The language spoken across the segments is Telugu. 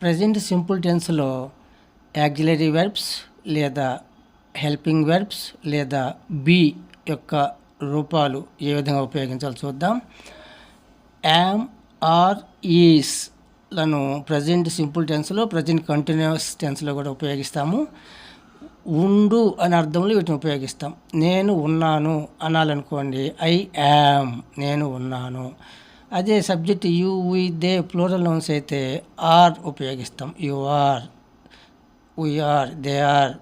ప్రెజెంట్ సింపుల్ టెన్స్లో యాక్సిలరీ వెర్బ్స్ లేదా హెల్పింగ్ వెర్బ్స్ లేదా బీ యొక్క రూపాలు ఏ విధంగా ఉపయోగించాలో చూద్దాం. యామ్, ఆర్, ఈస్ లను ప్రజెంట్ సింపుల్ టెన్స్లో, ప్రజెంట్ కంటిన్యూస్ టెన్స్లో కూడా ఉపయోగిస్తాము. ఉండు అనే అర్థంలో వీటిని ఉపయోగిస్తాం. నేను ఉన్నాను అనాలనుకోండి, ఐ యామ్, నేను ఉన్నాను. అదే subject you, we, they plural nouns అయితే ఆర్ ఉపయోగిస్తాం. You are, we are, they are,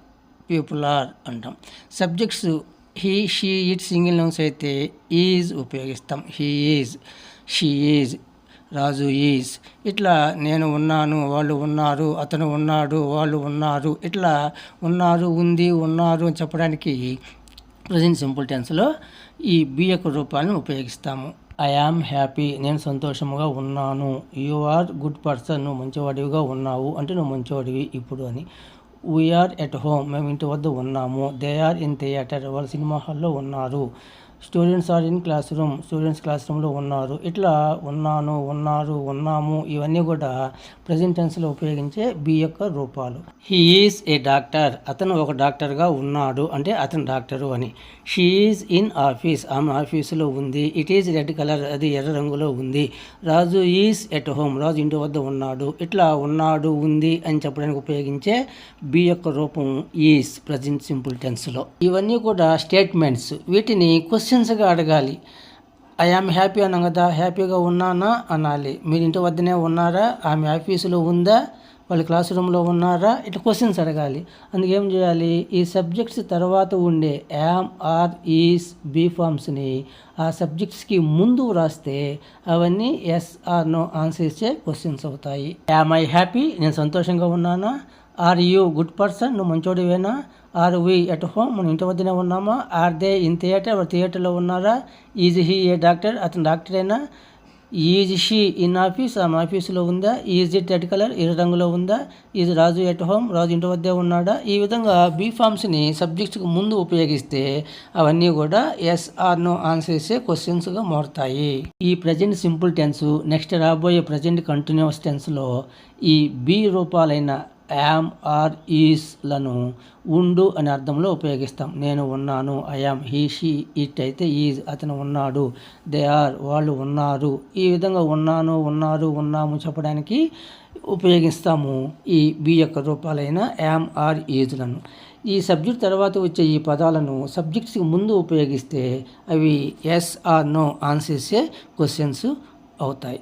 people are అంటాం. Subjects he, she, it single nouns అయితే ఈజ్ ఉపయోగిస్తాం. He is, she is, Raju is. ఇట్లా నేను ఉన్నాను, వాళ్ళు ఉన్నారు, అతను ఉన్నాడు, వాళ్ళు ఉన్నారు, ఇట్లా ఉన్నారు, ఉంది, ఉన్నారు అని చెప్పడానికి ప్రజెంట్ సింపుల్ టెన్స్లో ఈ బి యొక్క రూపాలను ఉపయోగిస్తాము. ఐ యామ్ హ్యాపీ, నేను సంతోషంగా ఉన్నాను. యు ఆర్ గుడ్ పర్సన్, నువ్వు మంచివాడివిగా ఉన్నావు అంటే నువ్వు మంచివాడివి ఇప్పుడు అని. వీఆర్ ఎట్ హోమ్, మేము ఇంటి వద్ద ఉన్నాము. దే ఆర్ ఇన్ థియేటర్, వాళ్ళు సినిమా హాల్లో ఉన్నారు. Students are in classroom, students class రూమ్లో ఉన్నారు. ఇట్లా ఉన్నాను, ఉన్నారు, ఉన్నాము ఇవన్నీ కూడా ప్రజెంట్ టెన్స్లో ఉపయోగించే బి యొక్క రూపాలు. హీ ఈజ్ ఏ డాక్టర్, అతను ఒక డాక్టర్గా ఉన్నాడు అంటే అతను డాక్టరు అని. షీ ఈజ్ ఇన్ ఆఫీస్, ఆమె ఆఫీసులో ఉంది. ఇట్ ఈజ్ రెడ్ కలర్, అది ఎర్ర రంగులో ఉంది. రాజు ఈజ్ ఎట్ హోమ్, రాజు ఇంటి వద్ద ఉన్నాడు. ఇట్లా ఉన్నాడు, ఉంది అని చెప్పడానికి ఉపయోగించే బి యొక్క రూపం ఈజ్ ప్రజెంట్ సింపుల్ టెన్స్లో. ఇవన్నీ కూడా స్టేట్మెంట్స్. వీటిని క్వశ్చన్స్గా అడగాలి. ఐ యామ్ హ్యాపీ అన్నాం కదా, హ్యాపీగా ఉన్నానా అనాలి. మీరు ఇంటి వద్దనే ఉన్నారా, ఆమె ఆఫీసులో ఉందా, వాళ్ళు క్లాస్ రూమ్లో ఉన్నారా, ఇట్లా క్వశ్చన్స్ అడగాలి. అందుకేం చేయాలి, ఈ సబ్జెక్ట్స్ తర్వాత ఉండే యామ్, ఆర్, ఈస్, బీ ఫామ్స్ని ఆ సబ్జెక్ట్స్కి ముందు రాస్తే అవన్నీ ఎస్ ఆర్ నో ఆన్సర్ ఇచ్చే క్వశ్చన్స్ అవుతాయి. యామ్ ఐ హ్యాపీ, నేను సంతోషంగా ఉన్నానా. ఆర్ యూ గుడ్ పర్సన్, నువ్వు మంచోడివేనా. ఆర్ వి ఎట్ హోమ్, మనం ఇంటి వద్దనే ఉన్నామా. ఆర్ దే ఇన్ థియేటర్, వాడు థియేటర్లో ఉన్నారా. ఈజ్ హీ ఏ డాక్టర్, అతను డాక్టరేనా. ఈజ్ షీ ఇన్ ఆఫీస్, ఆమె ఆఫీసులో ఉందా. ఈజ్ ఇట్ రెడ్ కలర్, ఎర్ర రంగులో ఉందా. ఈజ్ రాజు ఎట్ హోమ్, రాజు ఇంటి వద్దే ఉన్నాడా. ఈ విధంగా బీ ఫామ్స్ని సబ్జెక్ట్స్కి ముందు ఉపయోగిస్తే అవన్నీ కూడా ఎస్ ఆర్ నో ఆన్సర్ ఇచ్చే క్వశ్చన్స్గా మారుతాయి. ఈ ప్రజెంట్ సింపుల్ టెన్స్ నెక్స్ట్ రాబోయే ప్రజెంట్ కంటిన్యూస్ టెన్స్లో ఈ బీ రూపాలైన యామ్, ఆర్, ఈస్ లను ఉండు అనే అర్థంలో ఉపయోగిస్తాం. నేను ఉన్నాను, I am. He, she, it అయితే ఈజ్, అతను ఉన్నాడు. దే ఆర్, వాళ్ళు ఉన్నారు. ఈ విధంగా ఉన్నాను, ఉన్నారు, ఉన్నాము చెప్పడానికి ఉపయోగిస్తాము ఈ బి యొక్క రూపాలైన యామ్, ఆర్, ఈజ్లను. ఈ సబ్జెక్ట్ తర్వాత వచ్చే ఈ పదాలను సబ్జెక్ట్స్కి ముందు ఉపయోగిస్తే అవి ఎస్ ఆర్ నో ఆన్సర్సే క్వశ్చన్స్ అవుతాయి.